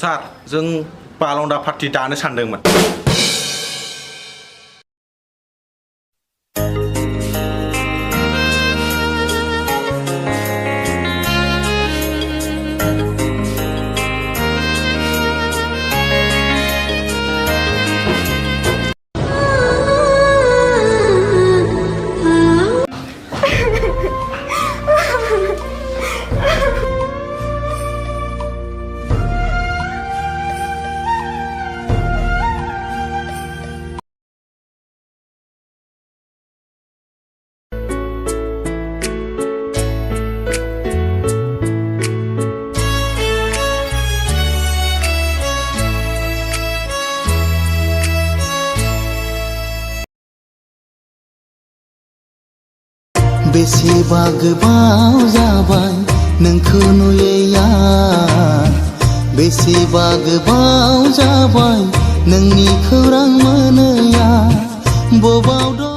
सार जों बालन्दा पार्टि दानो सानदोंमोन। बेसेबा गोबाव जाबाय नोंखौ नुयैया बेसेबा गोबाव जाबाय नोंनि खौरां मोनैया बबाव दं